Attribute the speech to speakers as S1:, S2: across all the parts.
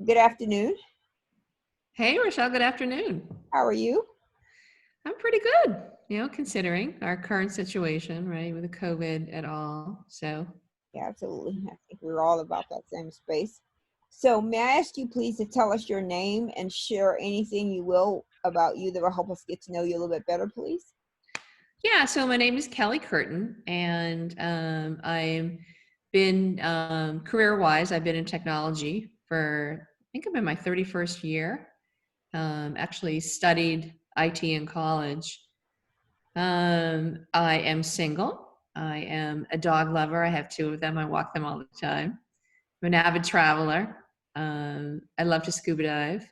S1: Good afternoon.
S2: Hey, Rochelle, good afternoon.
S1: How are you?
S2: I'm pretty good, considering our current situation, right, with the COVID at all. So,
S1: Yeah, absolutely. I think we're all about that same space. So, may I ask you please to tell us your name and share anything you will about you that will help us get to know you a little bit better, please?
S2: yeah, so my name is Kelly Curtin, and I've been career-wise, I've been in technology for, I think I'm in my 31st year. Actually studied IT in college. I am single. I am a dog lover. I have two of them. I walk them all the time. I'm an avid traveler. I love to scuba dive.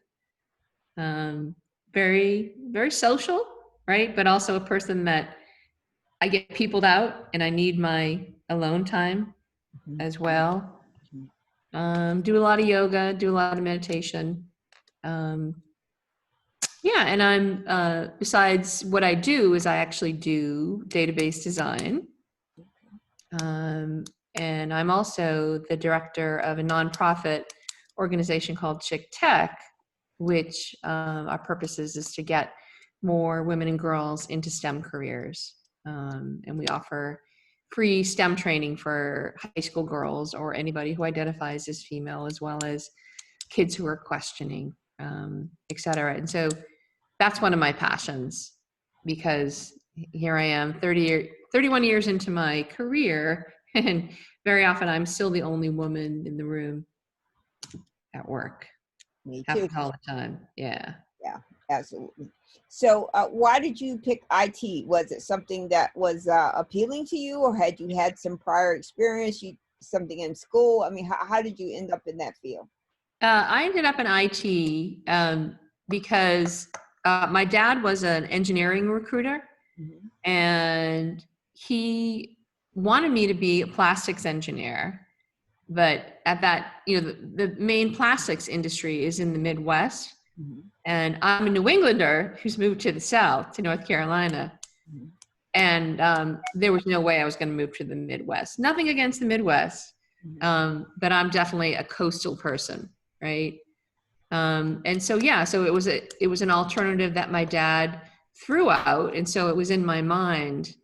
S2: Um, very social, right? But also a person that I get peopled out and I need my alone time
S1: Mhm.
S2: as well. Do a lot of yoga, do a lot of meditation. Um, yeah, and besides what I do is I actually do database design. Um, and I'm also the director of a nonprofit organization called ChickTech, which our purpose is to get more women and girls into STEM careers. And we offer free STEM training for high school girls or anybody who identifies as female, as well as kids who are questioning, et cetera. And so that's one of my passions, because here I am 31 years into my career, and very often I'm still the only woman in the room at work.
S1: Me too.
S2: Happens all the time. Yeah.
S1: Yeah, absolutely. So, why did you pick IT? Was it something that was appealing to you, or had you had some prior experience? Something in school? I mean, how did you end up in that field?
S2: I ended up in IT because my dad was an engineering recruiter,
S1: Mhm.
S2: and he wanted me to be a plastics engineer. But at that, the main plastics industry is in the Midwest.
S1: Mhm.
S2: And I'm a New Englander who's moved to the South, to North Carolina.
S1: Mhm.
S2: And there was no way I was going to move to the Midwest. Nothing against the Midwest,
S1: Mhm.
S2: but I'm definitely a coastal person, right? And so, yeah, so it was an alternative that my dad threw out. And so it was in my mind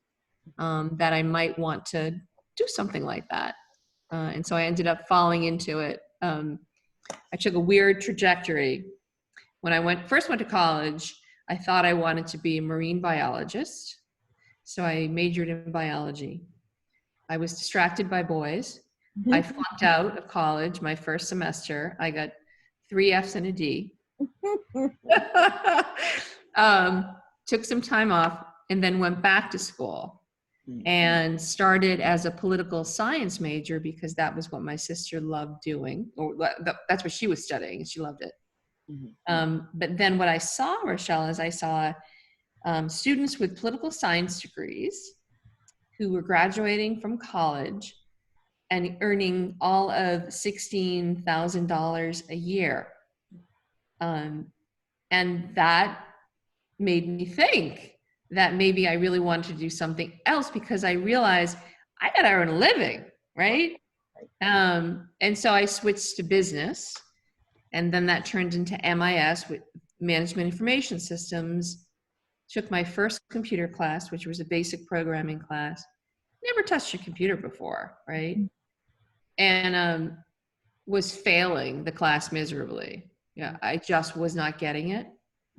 S2: that I might want to do something like that. And so I ended up falling into it. I took a weird trajectory. When I first went to college, I thought I wanted to be a marine biologist. So I majored in biology. I was distracted by boys. I flunked out of college my first semester. I got 3 F's and a D. Took some time off and then went back to school and started as a political science major because that was what my sister loved doing, or that's what she was studying, and she loved it.
S1: Mhm.
S2: But then what I saw, Rochelle, is I saw students with political science degrees who were graduating from college and earning all of $16,000 a year. Um, and that made me think that maybe I really wanted to do something else, because I realized I got to earn a living, right? And so I switched to business, and then that turned into MIS, with Management Information Systems. Took my first computer class, which was a basic programming class. Never touched a computer before, right? And was failing the class miserably. Yeah, I just was not getting it.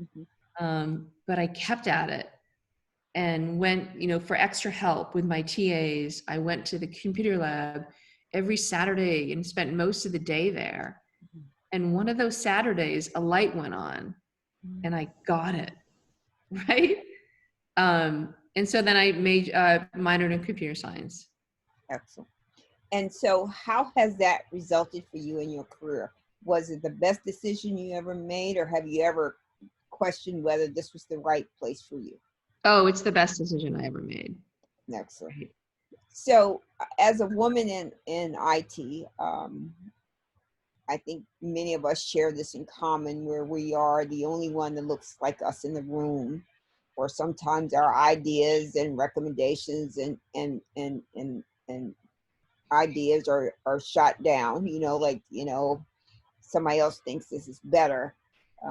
S1: Mhm.
S2: But I kept at it and went, for extra help with my TAs. I went to the computer lab every Saturday and spent most of the day there. And one of those Saturdays, a light went on and I got it, right? And so then I minored in computer science.
S1: Excellent. And so, how has that resulted for you in your career? Was it the best decision you ever made, or have you ever questioned whether this was the right place for you?
S2: Oh, it's the best decision I ever made.
S1: Excellent.
S2: Right.
S1: So, as a woman in IT, I think many of us share this in common, where we are the only one that looks like us in the room, or sometimes our ideas and recommendations and ideas are shot down. Like somebody else thinks this is better.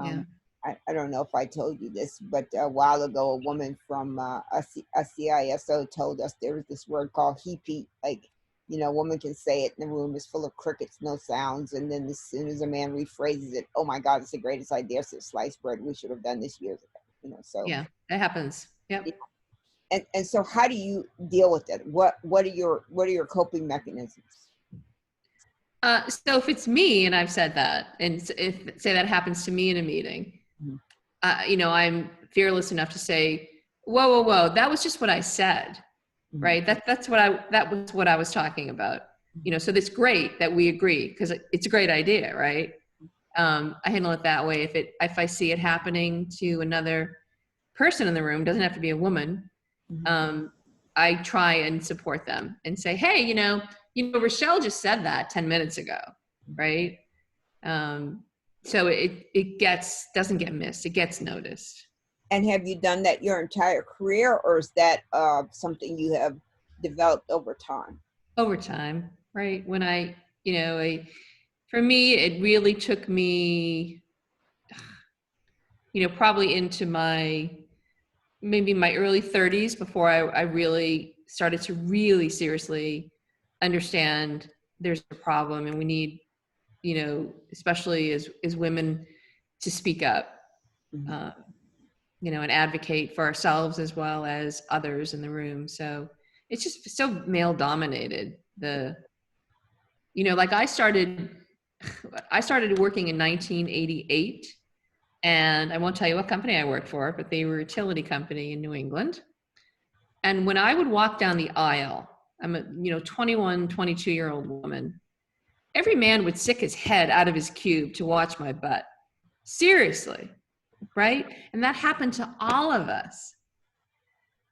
S2: Yeah.
S1: I don't know if I told you this, but a while ago, a woman from a CISO told us there was this word called heat, like, you know, a woman can say it and the room is full of crickets, no sounds. And then as soon as a man rephrases it, oh my God, it's the greatest idea since sliced bread. We should have done this years ago, you know, so.
S2: Yeah, that happens. Yep.
S1: And so how do you deal with it? What are your coping mechanisms?
S2: So if it's me and I've said that, and if say that happens to me in a meeting,
S1: Mhm.
S2: you know, I'm fearless enough to say, whoa, whoa, whoa, that was just what I said,
S1: Mhm.
S2: right? That was what I was talking about. You know, so that's great that we agree because it's a great idea, right? I handle it that way. If I see it happening to another person in the room, doesn't have to be a woman,
S1: Mhm.
S2: um, I try and support them and say, hey, Rochelle just said that 10 minutes ago, right? So it doesn't get missed, it gets noticed.
S1: And have you done that your entire career, or is that something you have developed over time?
S2: Over time, right? When for me, it really took me, probably into maybe my early 30s before I really started to really seriously understand there's a problem and we need, especially as women, to speak up,
S1: Mhm.
S2: uh, and advocate for ourselves as well as others in the room. So it's just so male dominated. Like I started working in 1988, and I won't tell you what company I worked for, but they were a utility company in New England. And when I would walk down the aisle, I'm a 21, 22-year-old woman, every man would stick his head out of his cube to watch my butt. Seriously, right? And that happened to all of us.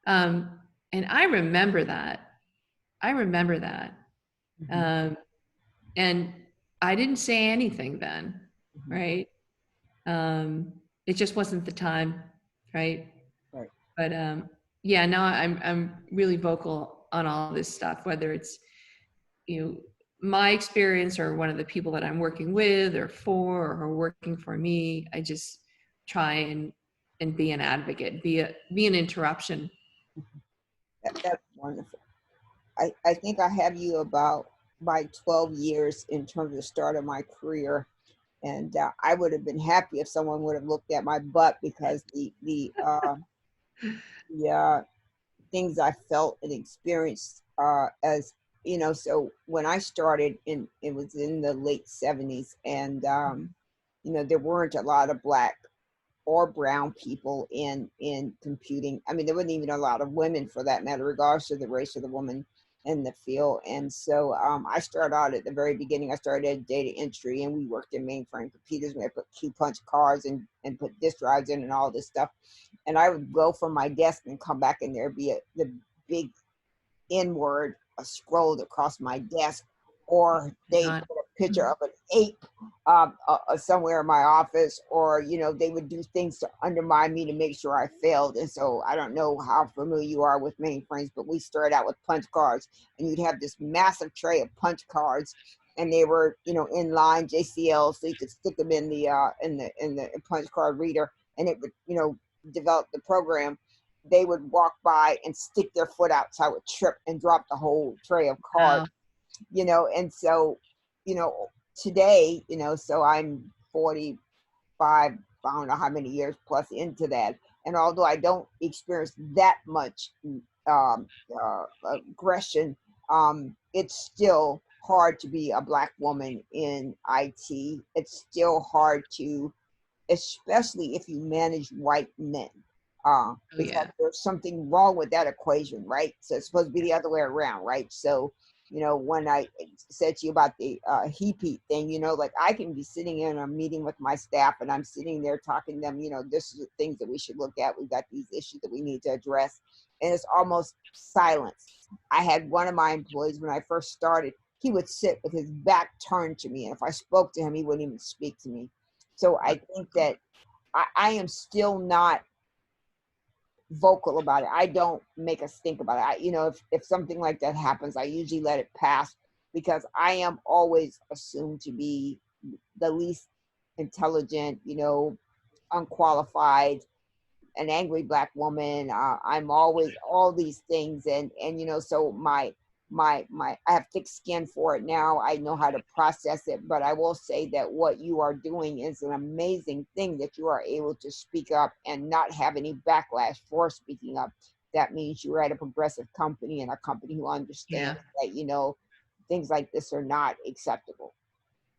S2: And I remember that. I remember that.
S1: Mhm.
S2: Um, and I didn't say anything then,
S1: Mhm.
S2: right? It just wasn't the time, right?
S1: Right.
S2: But yeah, now I'm really vocal on all this stuff, whether it's my experience or one of the people that I'm working with or for or working for me. I just try and be an advocate, be an interruption.
S1: That's wonderful. I think I have you about by 12 years in terms of the start of my career. And I would have been happy if someone would have looked at my butt, because the things I felt and experienced as you know. So when I started, it was in the late 70s, and there weren't a lot of black or brown people in computing. I mean, there wasn't even a lot of women, for that matter, regardless of the race of the woman in the field. And so I started out at the very beginning. I started at data entry, and we worked in mainframe computers. We had put key punch cards and put disk drives in and all this stuff. And I would go from my desk and come back, and there'd be the big N-word scrolled across my desk, or they
S2: Not,
S1: put a picture of an ape somewhere in my office, or they would do things to undermine me to make sure I failed. And so I don't know how familiar you are with mainframes, but we started out with punch cards, and you'd have this massive tray of punch cards, and they were in line JCL, so you could stick them in the punch card reader, and it would develop the program. They would walk by and stick their foot out, so I would trip and drop the whole tray of cards.
S2: wow.
S1: And so, you know, today, so I'm 45, I don't know how many years plus into that. And although I don't experience that much aggression, it's still hard to be a black woman in IT. It's still hard to, especially if you manage white men,
S2: Oh
S1: because
S2: yeah.
S1: there's something wrong with that equation, right? So it's supposed to be the other way around, right? So, when I said to you about the heat thing, like I can be sitting in a meeting with my staff, and I'm sitting there talking to them, this is the things that we should look at. We've got these issues that we need to address. And it's almost silence. I had one of my employees, when I first started, he would sit with his back turned to me. And if I spoke to him, he wouldn't even speak to me. So I think that I am still not vocal about it. I don't make us think about it. If something like that happens, I usually let it pass, because I am always assumed to be the least intelligent, unqualified, an angry Black woman. I'm always all these things, and so my I have thick skin for it now. I know how to process it, but I will say that what you are doing is an amazing thing, that you are able to speak up and not have any backlash for speaking up. That means you're at a progressive company, and a company who
S2: Yeah.
S1: understands that things like this are not acceptable.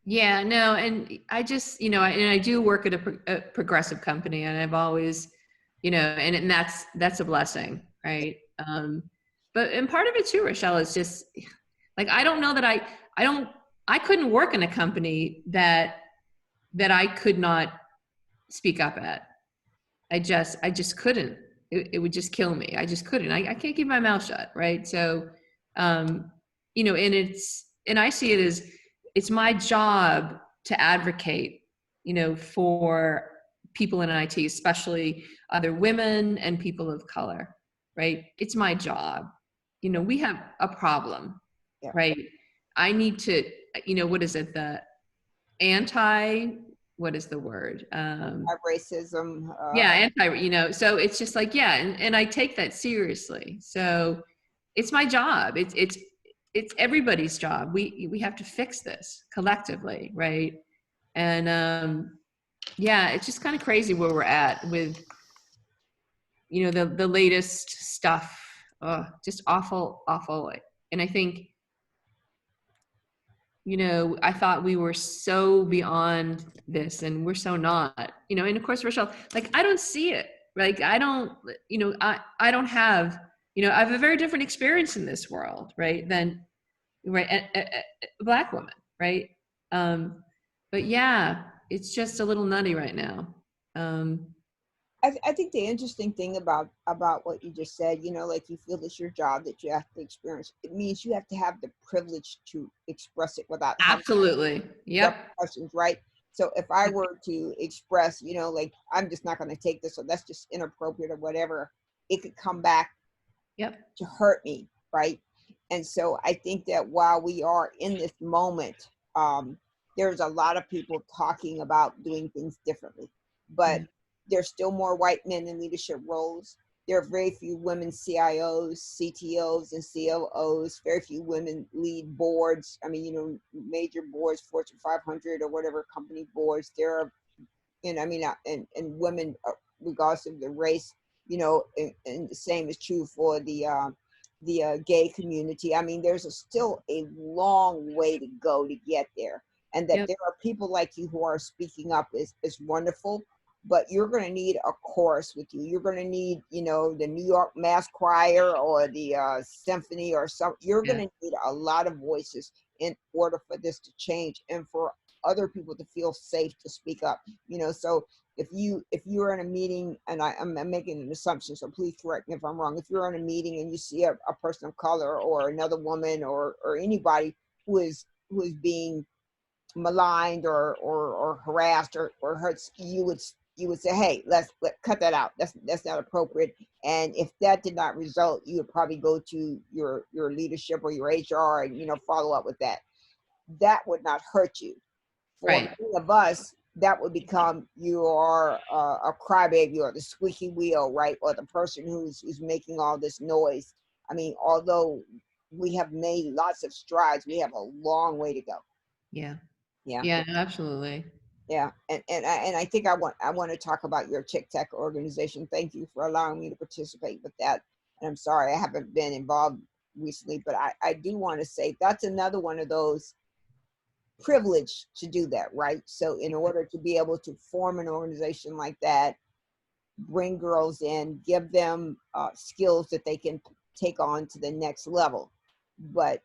S2: Yeah, no, and I just, and I do work at a progressive company, and I've always, and that's a blessing, right? And part of it too, Rochelle, is just like, I don't know that I couldn't work in a company that I could not speak up at. I just couldn't. It would just kill me. I just couldn't. I can't keep my mouth shut, right? So, and I see it as, it's my job to advocate, for people in IT, especially other women and people of color, right? It's my job. We have a problem,
S1: Yeah.
S2: right? I need to, what is it? What is the word?
S1: Racism.
S2: Yeah, so it's just like, yeah, and I take that seriously. So it's my job. It's everybody's job. We have to fix this collectively, right? And yeah, it's just kind of crazy where we're at with the latest stuff. Oh, just awful, awful. And I think, I thought we were so beyond this, and we're so not, and of course, Rochelle, like, I don't see it. Like, I don't, I don't have, I have a very different experience in this world, right? Than, right, a Black woman, right? But yeah, it's just a little nutty right now.
S1: I think the interesting thing about what you just said, like, you feel it's your job, that you have to experience. It means you have to have the privilege to express it without having
S2: Absolutely. Yep.
S1: repercussions, right? So if I were to express, like, I'm just not going to take this, or that's just inappropriate or whatever, it could come back
S2: Yep.
S1: to hurt me, right? And so I think that while we are in this moment, there's a lot of people talking about doing things differently, but there's still more white men in leadership roles. There are very few women CIOs, CTOs, and COOs. Very few women lead boards. I mean, major boards, Fortune 500 or whatever company boards. There are, and women, regardless of the race, and the same is true for the gay community. I mean, there's still a long way to go to get there. And that there are people like you who are speaking up is wonderful, but you're going to need a chorus with you. You're going to need, the New York Mass Choir or the symphony or some. You're going to need a lot of voices in order for this to change, and for other people to feel safe to speak up. So if you're in a meeting, and I'm making an assumption, so please correct me if I'm wrong. If you're in a meeting and you see a person of color or another woman or anybody who is being maligned or harassed or hurts, you would say, hey, let's cut that out. That's not appropriate. And if that did not result, you would probably go to your leadership or your HR and follow up with that. That would not hurt you. For
S2: Right.
S1: many of us, that would become you are a crybaby or the squeaky wheel, right? Or the person who's making all this noise. I mean, although we have made lots of strides, we have a long way to go.
S2: Yeah.
S1: Yeah.
S2: Yeah, absolutely.
S1: Yeah, and I think I want to talk about your ChickTech organization. Thank you for allowing me to participate with that. And I'm sorry I haven't been involved recently, but I do want to say that's another one of those privileged to do that, right? So in order to be able to form an organization like that, bring girls in, give them skills that they can take on to the next level. But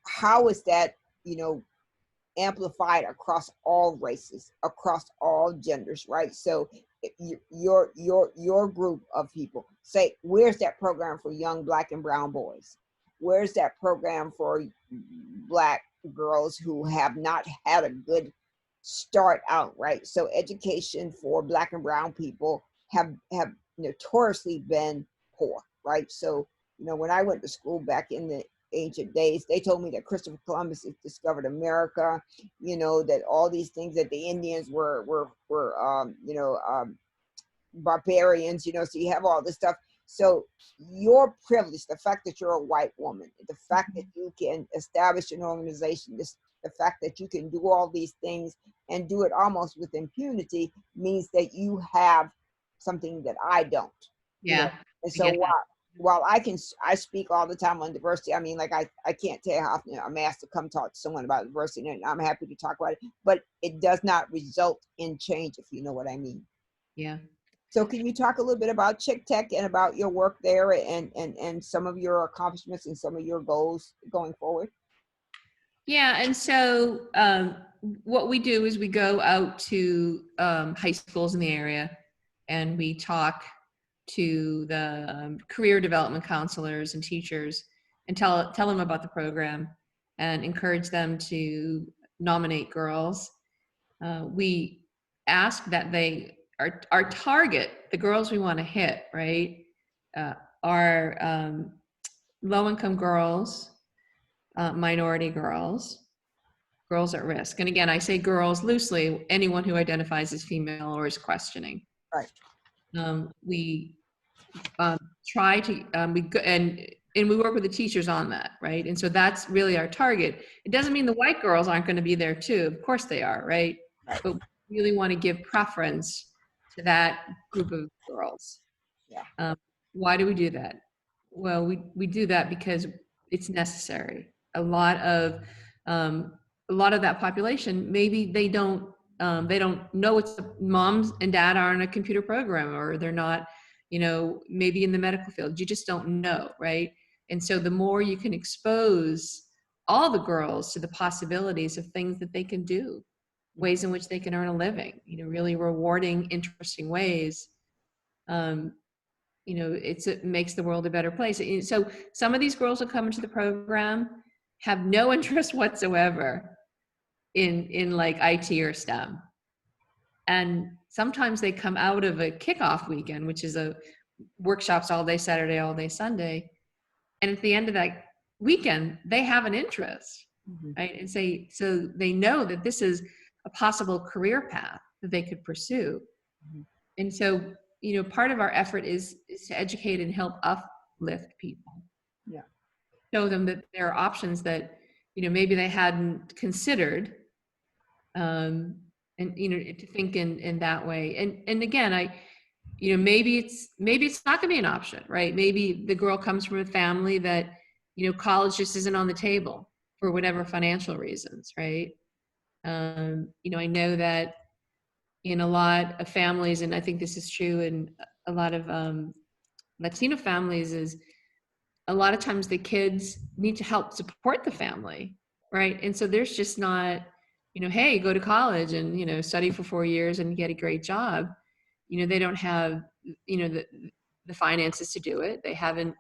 S1: how is that amplified across all races, across all genders, right? So your group of people, say, where's that program for young Black and brown boys? Where's that program for Black girls who have not had a good start out, right? So education for Black and brown people have notoriously been poor, right? So when I went to school back in the ancient days. They told me that Christopher Columbus discovered America, that all these things, that the Indians were barbarians, so you have all this stuff. So your privilege, the fact that you're a white woman, the fact that you can establish an organization, the fact that you can do all these things and do it almost with impunity, means that you have something that I don't,
S2: Yeah,
S1: and
S2: I
S1: so
S2: get that.
S1: while I speak all the time on diversity. I mean, like I can't tell you how often I'm asked to come talk to someone about diversity, and I'm happy to talk about it, but it does not result in change, if you know what I mean.
S2: Yeah.
S1: So can you talk a little bit about ChickTech and about your work there, and some of your accomplishments and some of your goals going forward?
S2: Yeah, and so what we do is we go out to high schools in the area, and we talk to the career development counselors and teachers, and tell them about the program, and encourage them to nominate girls. We ask that they our target, the girls we want to hit, right, are low income girls, minority girls, girls at risk. And again, I say girls loosely, anyone who identifies as female or is questioning.
S1: Right.
S2: We try to, and we work with the teachers on that, right? And so that's really our target. It doesn't mean the white girls aren't going to be there too. Of course they are, right?
S1: Right.
S2: But we really want to give preference to that group of girls.
S1: Yeah.
S2: Why do we do that? Well, we do that because it's necessary. A lot of that population, maybe they don't know it's moms and dad aren't a computer programmer, or they're not, maybe in the medical field. You just don't know, right? And so the more you can expose all the girls to the possibilities of things that they can do, ways in which they can earn a living, really rewarding, interesting ways, it makes the world a better place. So some of these girls who come into the program have no interest whatsoever in like IT or STEM. And sometimes they come out of a kickoff weekend, which is a workshops all day Saturday, all day Sunday. And at the end of that weekend, they have an interest, right? And so they know that this is a possible career path that they could pursue. And so, part of our effort is to educate and help uplift people.
S1: Yeah.
S2: Show them that there are options that, maybe they hadn't considered. And, to think in that way. And again, maybe it's not gonna be an option, right? Maybe the girl comes from a family that, college just isn't on the table for whatever financial reasons, right? I know that in a lot of families, and I think this is true in a lot of Latino families, is a lot of times the kids need to help support the family, right? And so there's just not, hey, go to college and, study for 4 years and get a great job. They don't have, the finances to do it. They haven't,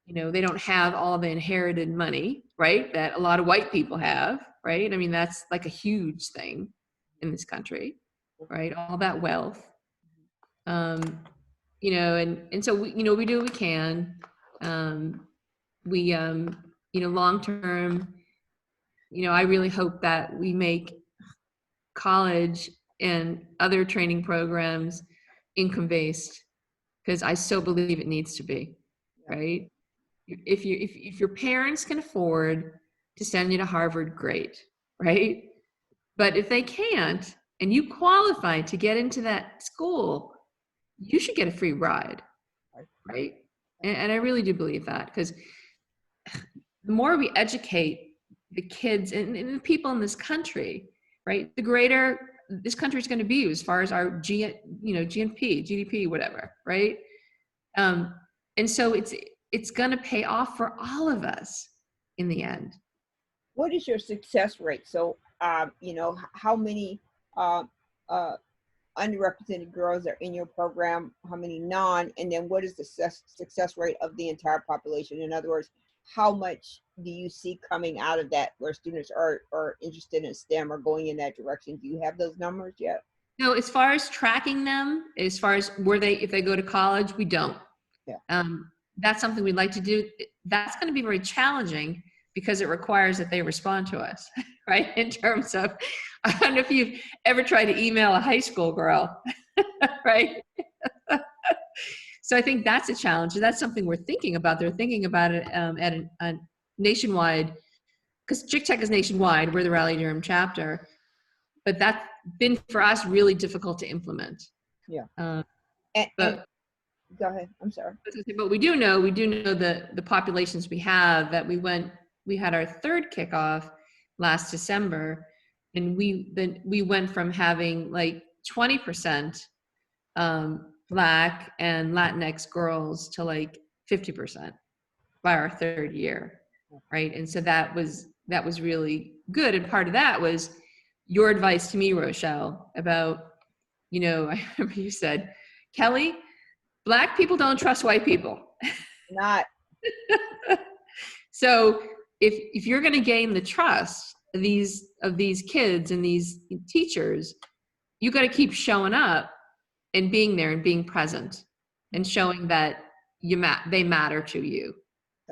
S2: they don't have all the inherited money, right? That a lot of white people have, right? I mean, that's like a huge thing in this country, right? All that wealth. And so we do what we can. Long term, I really hope that we make college and other training programs income based, because I so believe it needs to be, right? If your parents can afford to send you to Harvard, great, right? But if they can't, and you qualify to get into that school, you should get a free ride, right? And I really do believe that, because the more we educate the kids and the people in this country, right, the greater this country is going to be as far as our GDP, whatever, right? And so it's going to pay off for all of us in the end.
S1: What is your success rate? So, how many underrepresented girls are in your program? How many non? And then what is the success rate of the entire population? In other words, how much do you see coming out of that where students are interested in STEM or going in that direction? Do you have those numbers yet?
S2: No, as far as tracking them, as far as if they go to college, we don't.
S1: Yeah.
S2: that's something we'd like to do. That's going to be very challenging because it requires that they respond to us, right? In terms of, I don't know if you've ever tried to email a high school girl, right? So I think that's a challenge. And that's something we're thinking about. They're thinking about it at a nationwide, because ChickTech is nationwide. We're the Raleigh Durham chapter. But that's been, for us, really difficult to implement.
S1: Yeah.
S2: Uh,
S1: And
S2: but
S1: go ahead. I'm sorry.
S2: But we do know the populations we have. That we had our third kickoff last December, and we went from having like 20% Black and Latinx girls to like 50% by our third year, right? And so that was really good. And part of that was your advice to me, Rochelle, about, I remember you said, Kelly, Black people don't trust white people.
S1: Not.
S2: So if you're going to gain the trust of these kids and these teachers, you got to keep showing up and being there and being present and showing that they matter to you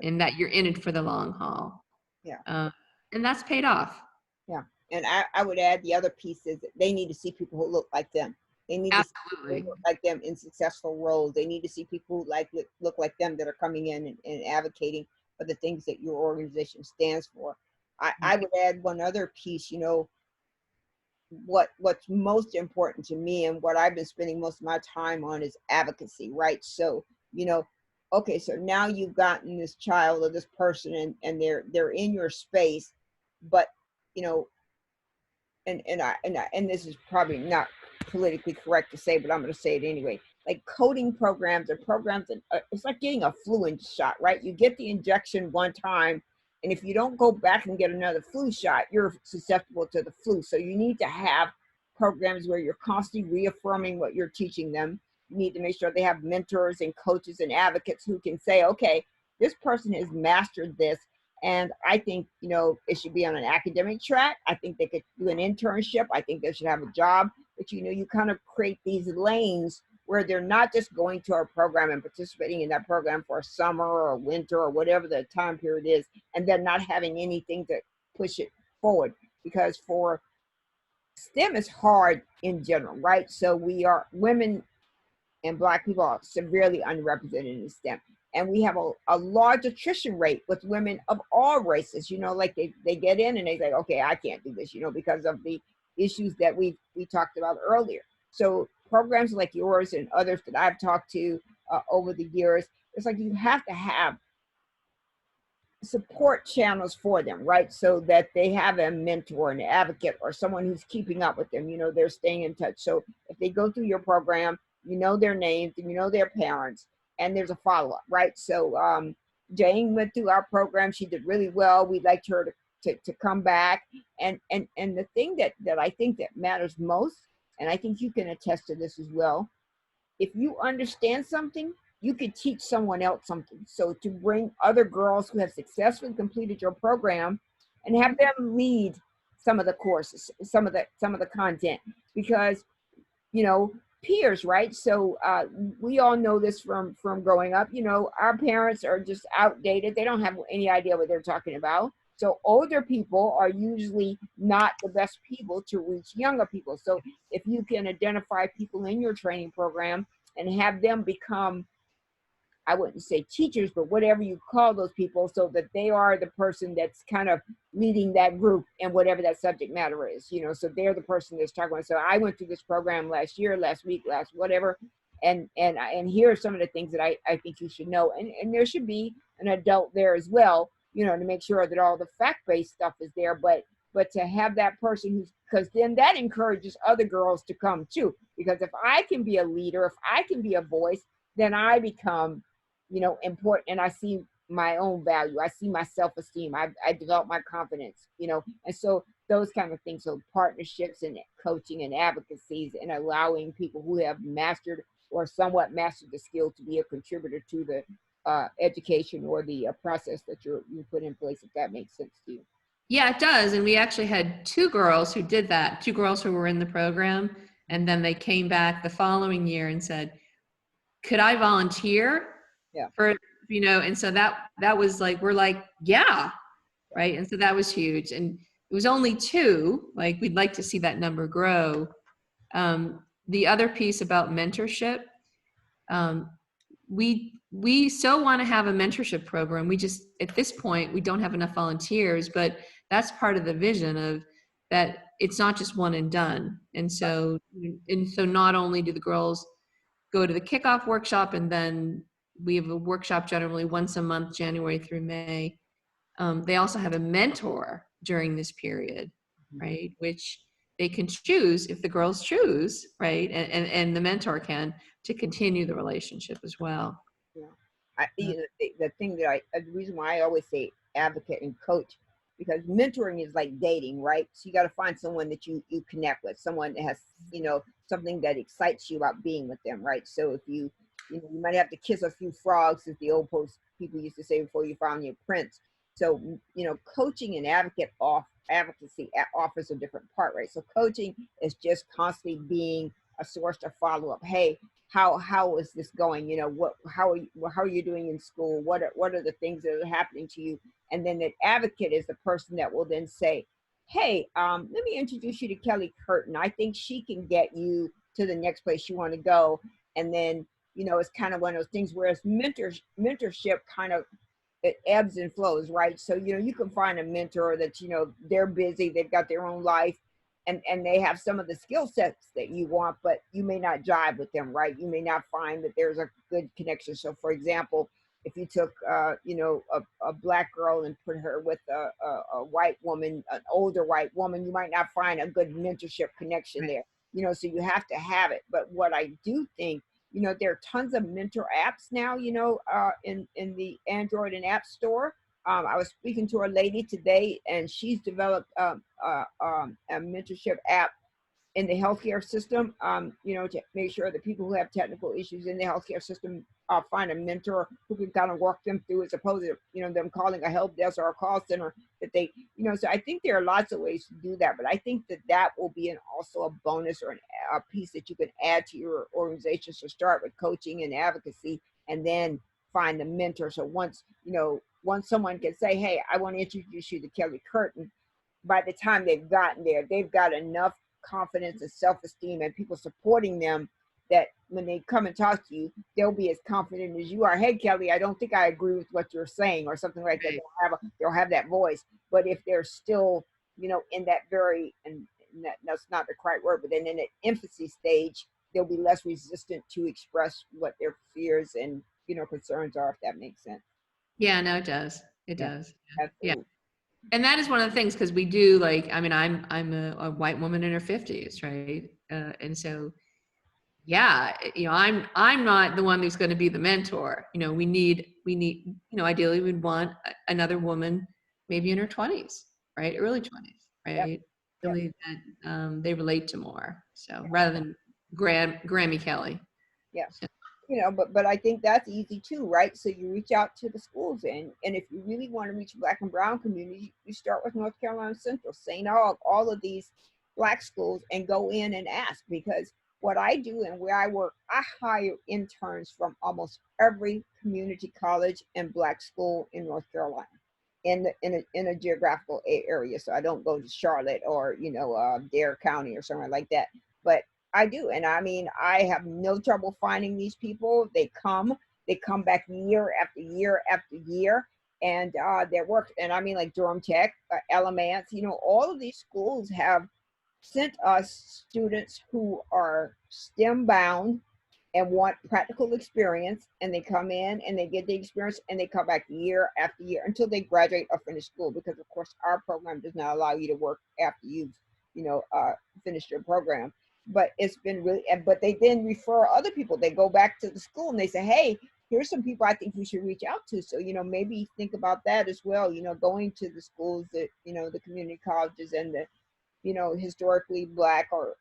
S2: and that you're in it for the long haul.
S1: Yeah.
S2: And that's paid off.
S1: Yeah. And I would add the other piece is that they need to see people who look like them. They need to see people who look like them in successful roles. They need to see people who look like them that are coming in and advocating for the things that your organization stands for. I would add one other piece, what's most important to me and what I've been spending most of my time on is advocacy, right? So, okay, so now you've gotten this child or this person and they're in your space, but and this is probably not politically correct to say, but I'm going to say it anyway. Like coding programs are programs that it's like getting a flu shot, right? You get the injection one time, and if you don't go back and get another flu shot, you're susceptible to the flu. So you need to have programs where you're constantly reaffirming what you're teaching them. You need to make sure they have mentors and coaches and advocates who can say, okay, this person has mastered this. And I think, it should be on an academic track. I think they could do an internship. I think they should have a job. But, you kind of create these lanes where they're not just going to our program and participating in that program for a summer or a winter or whatever the time period is, and then not having anything to push it forward. Because for STEM is hard in general, right? So women and Black people are severely underrepresented in STEM. And we have a large attrition rate with women of all races, like they get in and they say, okay, I can't do this, because of the issues that we talked about earlier. So programs like yours and others that I've talked to over the years, it's like you have to have support channels for them, right? So that they have a mentor, an advocate, or someone who's keeping up with them, they're staying in touch. So if they go through your program, their names and their parents, and there's a follow-up, right? So Jane went through our program. She did really well. We'd like her to come back. And the thing that I think that matters most, and I think you can attest to this as well, if you understand something, you could teach someone else something. So to bring other girls who have successfully completed your program and have them lead some of the courses, some of the content, because peers, right? So we all know this from growing up. Our parents are just outdated. They don't have any idea what they're talking about. So older people are usually not the best people to reach younger people. So if you can identify people in your training program and have them become, I wouldn't say teachers, but whatever you call those people, so that they are the person that's kind of leading that group and whatever that subject matter is, so they're the person that's talking about. So I went through this program last year, last week, last whatever, and here are some of the things that I think you should know. And there should be an adult there as well, to make sure that all the fact-based stuff is there, but to have that person because then that encourages other girls to come too. Because if I can be a leader, if I can be a voice, then I become important, and I see my own value. I see my self-esteem. I develop my confidence, and so those kind of things. So partnerships and coaching and advocacies and allowing people who have mastered or somewhat mastered the skill to be a contributor to the education or the process that you put in place, if that makes sense to you.
S2: Yeah, it does. And we actually had 2 girls who did that, 2 girls who were in the program. And then they came back the following year and said, could I volunteer you know, and so that was like, we're like, yeah, right. And so that was huge. And it was only 2, like we'd like to see that number grow. The other piece about mentorship, um, we so want to have a mentorship program. We just, at this point, we don't have enough volunteers, but that's part of the vision of that. It's not just one and done. And so not only do the girls go to the kickoff workshop, and then we have a workshop generally once a month, January through May. They also have a mentor during this period, right? Which they can choose if the girls choose, right? And the mentor can, to continue the relationship as well.
S1: Yeah. The thing that the reason why I always say advocate and coach, because mentoring is like dating, right? So you got to find someone that you connect with, someone that has, something that excites you about being with them, right? So if you might have to kiss a few frogs, as the old post people used to say, before you found your prince. So, coaching and advocacy offers a different part, right? So coaching is just constantly being a source to follow up. Hey, how is this going? How are you doing in school? What are the things that are happening to you? And then the advocate is the person that will then say, hey, let me introduce you to Kelly Curtin. I think she can get you to the next place you want to go. And then, it's kind of one of those things, whereas mentorship kind of, it ebbs and flows, right? So, you can find a mentor that, they're busy, they've got their own life, and they have some of the skill sets that you want, but you may not jive with them, right? You may not find that there's a good connection. So for example, if you took, a black girl and put her with a white woman, an older white woman, you might not find a good mentorship connection there, so you have to have it. But what I do think, there are tons of mentor apps now, in the Android and App Store. I was speaking to a lady today, and she's developed a mentorship app in the healthcare system, to make sure that people who have technical issues in the healthcare system find a mentor who can kind of work them through, as opposed to, them calling a help desk or a call center that they, so I think there are lots of ways to do that, but I think that will be also a bonus or a piece that you can add to your organization. So start with coaching and advocacy, and then find the mentor. So once someone can say, hey, I want to introduce you to Kelly Curtin, by the time they've gotten there, they've got enough confidence and self-esteem and people supporting them that when they come and talk to you, they'll be as confident as you are. Hey, Kelly, I don't think I agree with what you're saying, or something like that. They'll have that voice. But if they're still, in that and that's not the correct word, but then in an infancy stage, they'll be less resistant to express what their fears and, concerns are, if that makes sense.
S2: Yeah, no, it does. It
S1: Yeah,
S2: does. Yeah.
S1: absolutely.
S2: And that is one of the things, because we do, like, I mean, I'm a white woman in her 50s, right? And so, yeah, I'm not the one who's going to be the mentor. We need, ideally we'd want another woman, maybe in her 20s, right? Early 20s,
S1: Yep.
S2: right?
S1: Yep.
S2: Really that they relate to more. So rather than Grammy Kelly.
S1: Yeah.
S2: So,
S1: But I think that's easy too, right? So you reach out to the schools, and if you really want to reach Black and Brown communities, you start with North Carolina Central, St. Aug, all of these Black schools, and go in and ask. Because what I do and where I work, I hire interns from almost every community college and Black school in North Carolina, in a geographical area. So I don't go to Charlotte or Dare County or somewhere like that, but I do. And I mean, I have no trouble finding these people. They come back year after year after year. And their work, and I mean, like Durham Tech, Alamance, all of these schools have sent us students who are STEM bound and want practical experience, and they come in and they get the experience, and they come back year after year until they graduate or finish school, because of course our program does not allow you to work after you've finished your program. But it's been really, but they then refer other people. They go back to the school and they say, hey, here's some people I think we should reach out to. So maybe think about that as well, going to the schools that the community colleges and the historically Black or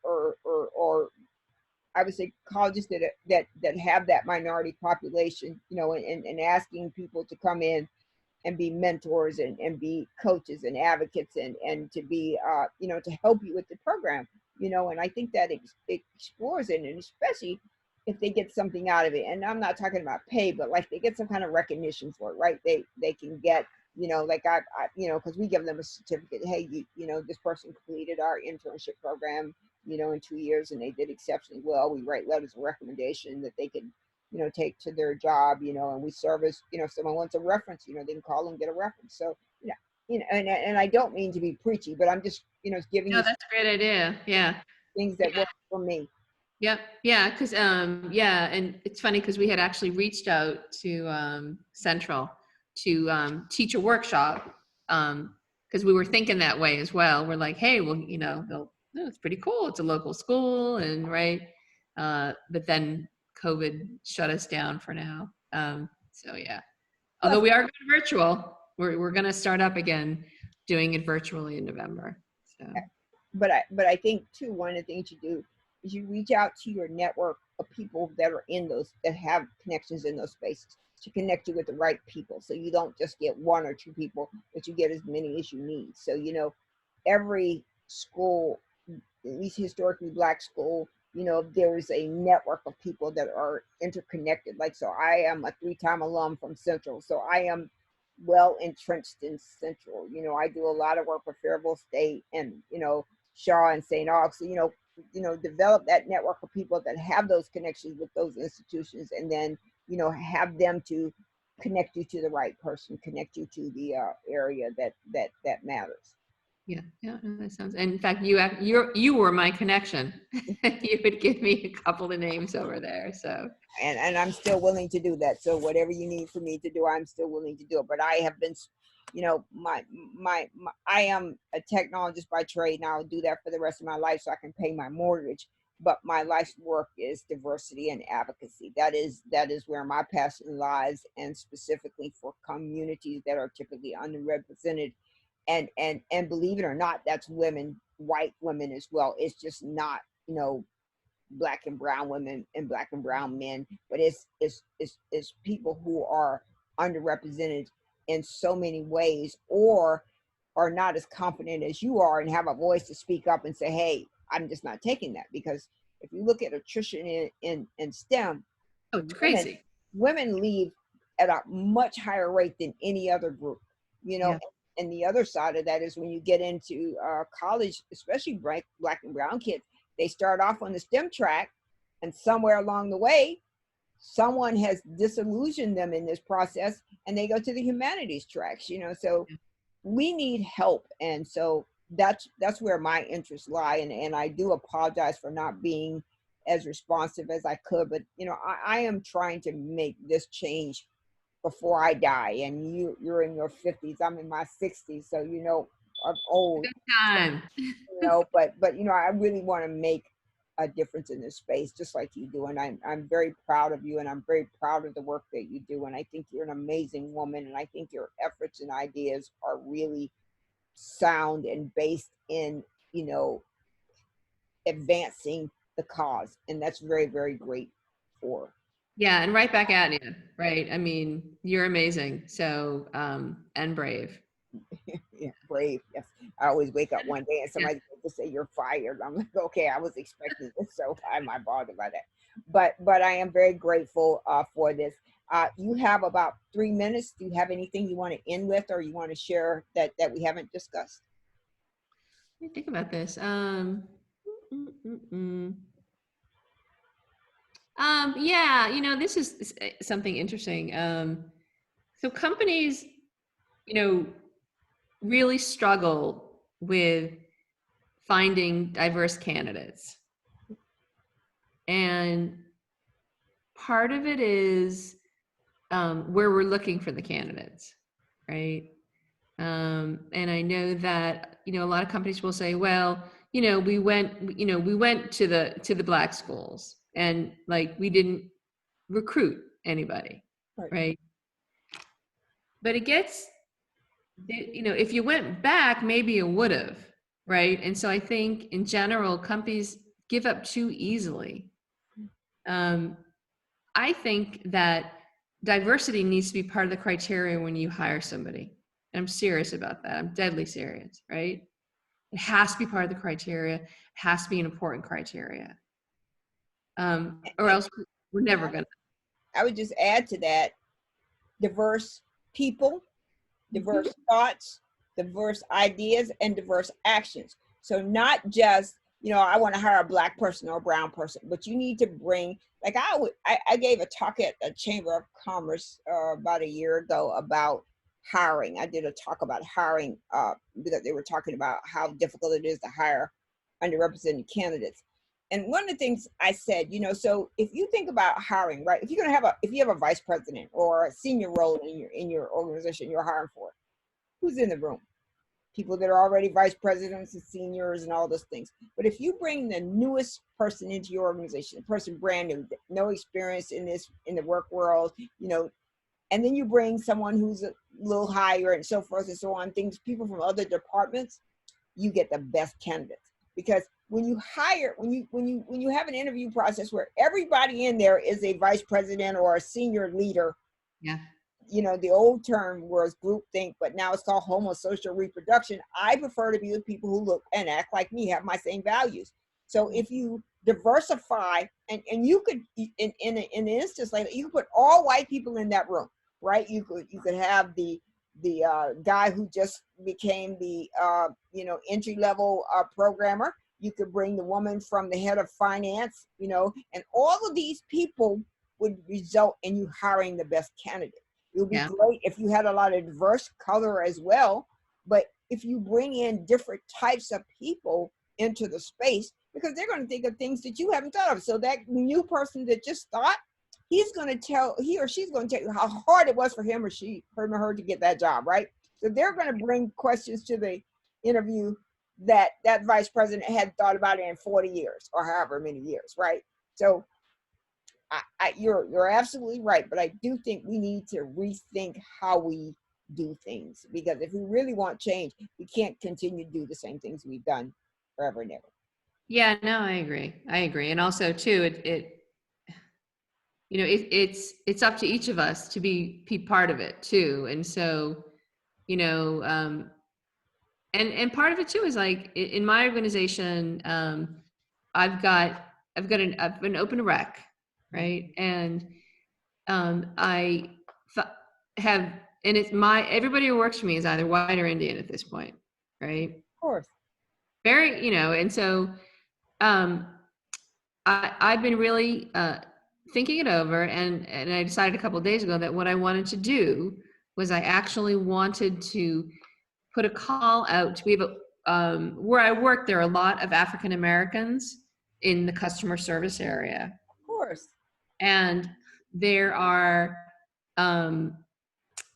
S1: I would say colleges that have that minority population, and asking people to come in and be mentors and be coaches and advocates, and to be to help you with the program, and I think that it explores it, and especially if they get something out of it, and I'm not talking about pay, but like they get some kind of recognition for it, right? They can get, like because we give them a certificate. Hey, this person completed our internship program, in 2 years, and they did exceptionally well. We write letters of recommendation that they can, take to their job, and we service, if someone wants a reference, they can call and get a reference. So, and I don't mean to be preachy, but I'm just, giving
S2: No,
S1: you
S2: that's a great idea. Yeah.
S1: things that work for me.
S2: Yep. Yeah. Cause, yeah. And it's funny because we had actually reached out to, Central to, teach a workshop. Cause we were thinking that way as well. We're like, hey, well, it's pretty cool. It's a local school and right. But then COVID shut us down for now. So yeah, although
S1: Plus,
S2: we are going virtual, we're going to start up again doing it virtually in November. So.
S1: but I think too, one of the things you do is you reach out to your network of people that are in those, that have connections in those spaces, to connect you with the right people, so you don't just get one or two people, but you get as many as you need. So every school, at least historically Black school, there's a network of people that are interconnected. Like, so I am a 3-time alum from Central, so I am well entrenched in Central. I do a lot of work with Fairville State and, Shaw and St. Aug's. So, develop that network of people that have those connections with those institutions, and then, have them to connect you to the right person, connect you to the area that matters.
S2: Yeah, yeah, no, that sounds. And in fact, you were my connection. You would give me a couple of names over there. So.
S1: And I'm still willing to do that. So whatever you need for me to do, I'm still willing to do it. But I have been, my I am a technologist by trade, and I'll do that for the rest of my life so I can pay my mortgage. But my life's work is diversity and advocacy. That is where my passion lies, and specifically for communities that are typically underrepresented. And believe it or not, that's women, white women as well. It's just not, Black and brown women and Black and brown men, but it's people who are underrepresented in so many ways, or are not as confident as you are, and have a voice to speak up and say, hey, I'm just not taking that. Because if you look at attrition in STEM,
S2: Oh, it's
S1: women
S2: crazy.
S1: women leave at a much higher rate than any other group, you know
S2: Yeah.
S1: and the other side of that is when you get into college, especially Black and brown kids, they start off on the STEM track, and somewhere along the way, someone has disillusioned them in this process, and they go to the humanities tracks. So we need help, and so that's where my interests lie. And I do apologize for not being as responsive as I could, but I am trying to make this change before I die. And you're in your 50s, I'm in my 60s, so I'm old.
S2: Good time.
S1: But I really want to make a difference in this space, just like you do. And I'm very proud of you, and I'm very proud of the work that you do. And I think you're an amazing woman, and I think your efforts and ideas are really sound and based in advancing the cause, and that's very, very great for.
S2: Yeah, and right back at you, right? I mean, you're amazing. So, and brave.
S1: Yeah, brave. Yes. I always wake up one day and
S2: Yeah.
S1: somebody just say you're fired. I'm like, okay, I was expecting this, so I'm not bothered by that. But I am very grateful for this. You have about 3 minutes. Do you have anything you want to end with, or you want to share that we haven't discussed?
S2: Let me think about this. Mm, mm, mm. Yeah, this is something interesting. So companies, you know, really struggle with finding diverse candidates. And part of it is where we're looking for the candidates, right? And I know that, a lot of companies will say, well, we went to the Black schools, and like we didn't recruit anybody,
S1: Right.
S2: right? But it gets, if you went back, maybe you would have, right? And so I think in general, companies give up too easily. Um, I think that diversity needs to be part of the criteria when you hire somebody. And I'm serious about that. I'm deadly serious, right? It has to be part of the criteria. It has to be an important criteria. Or else. We're never gonna.
S1: I would just add to that diverse people,
S2: Mhm.
S1: diverse thoughts, diverse ideas, and diverse actions. So not just, I want to hire a black person or a brown person, but you need to bring, like I gave a talk at the Chamber of Commerce about a year ago about hiring. I did a talk about hiring because they were talking about how difficult it is to hire underrepresented candidates. And one of the things I said, so if you think about hiring, right? If you have a vice president or a senior role in your organization you're hiring for, who's in the room? People that are already vice presidents and seniors and all those things. But if you bring the newest person into your organization, a person brand new, no experience in the work world, and then you bring someone who's a little higher and so forth and so on, people from other departments, you get the best candidates. Because when you have an interview process where everybody in there is a vice president or a senior leader,
S2: Yeah.
S1: the old term was groupthink, but now it's called homosocial reproduction. I prefer to be with people who look and act like me, have my same values. So if you diversify, and you could, in an instance like that, you could put all white people in that room, right? You could have the guy who just became the entry level programmer. You could bring the woman from the head of finance, and all of these people would result in you hiring the best candidate. It would be
S2: Yeah.
S1: great if you had a lot of diverse color as well, but if you bring in different types of people into the space, because they're going to think of things that you haven't thought of. So that new person that just thought, he or she's going to tell you how hard it was for him or her to get that job, right? So they're going to bring questions to the interview that vice president had thought about it in 40 years or however many years, right? So you're absolutely right, but I do think we need to rethink how we do things, because if we really want change, we can't continue to do the same things we've done forever and ever.
S2: Yeah, no, I agree. I agree. And also too, it's up to each of us to be part of it too. And so, you know, and part of it too is like in my organization, I've got I've been open to rec, right? And I th- have, and it's everybody who works for me is either white or Indian at this point, right?
S1: Of course.
S2: Very, and so um, I've been really thinking it over, and I decided a couple of days ago that what I wanted to do was I actually wanted to put a call out. We have where I work, there are a lot of African Americans in the customer service area,
S1: Of course.
S2: and there are um,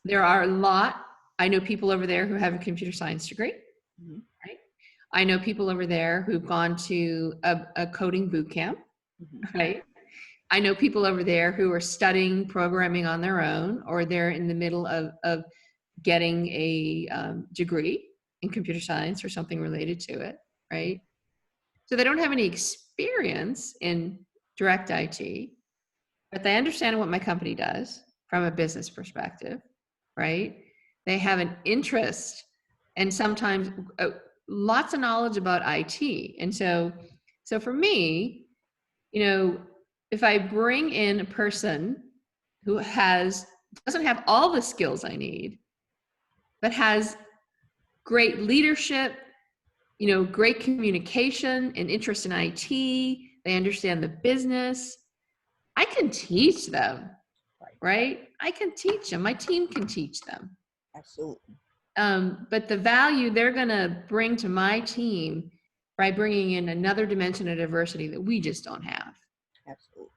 S2: a lot. I know people over there who have a computer science degree,
S1: Mhm.
S2: right? I know people over there who've gone to a coding boot camp,
S1: Mhm.
S2: right? I know people over there who are studying programming on their own, or they're in the middle of getting a degree in computer science or something related to it, right? So they don't have any experience in direct IT, but they understand what my company does from a business perspective, right? They have an interest and sometimes lots of knowledge about IT. And so for me, if I bring in a person who doesn't have all the skills I need, but has great leadership, great communication and interest in IT, they understand the business, I can teach them,
S1: Right.
S2: right? I can teach them. My team can teach them.
S1: Absolutely.
S2: But the value they're going to bring to my team by bringing in another dimension of diversity that we just don't have,
S1: Absolutely.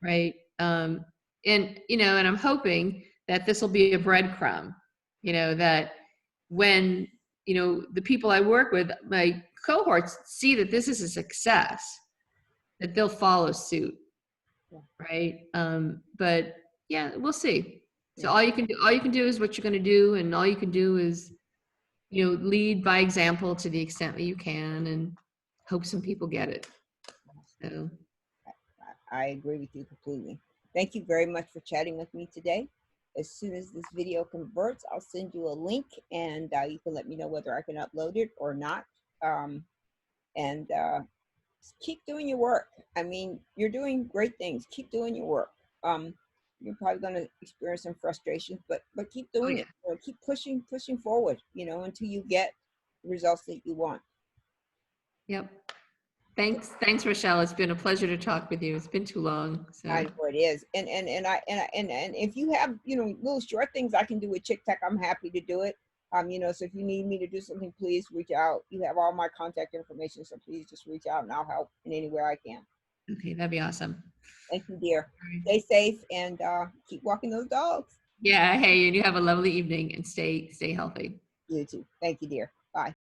S2: right? And I'm hoping that this will be a breadcrumb, that when, the people I work with, my cohorts, see that this is a success, that they'll follow suit.
S1: Yeah.
S2: Right. But yeah, we'll see. So
S1: Yeah.
S2: all you can do is what you're going to do. And all you can do is, lead by example to the extent that you can, and hope some people get it. So
S1: I agree with you completely. Thank you very much for chatting with me today. As soon as this video converts, I'll send you a link, and you can let me know whether I can upload it or not. And keep doing your work. I mean, you're doing great things. Keep doing your work. You're probably going to experience some frustrations, but keep
S2: Oh
S1: doing
S2: yeah.
S1: it. Keep pushing forward. Until you get the results that you want.
S2: Yep. Thanks, Rochelle. It's been a pleasure to talk with you. It's been too long.
S1: I
S2: So
S1: know it is, and if you have little short things I can do with ChickTech, I'm happy to do it. So if you need me to do something, please reach out. You have all my contact information, so please just reach out and I'll help in any way I can.
S2: okay, that'd be awesome.
S1: Thank you, dear.
S2: All right.
S1: Stay safe and keep walking those dogs.
S2: Yeah, hey, and you have a lovely evening and stay healthy.
S1: You too. Thank you, dear. Bye.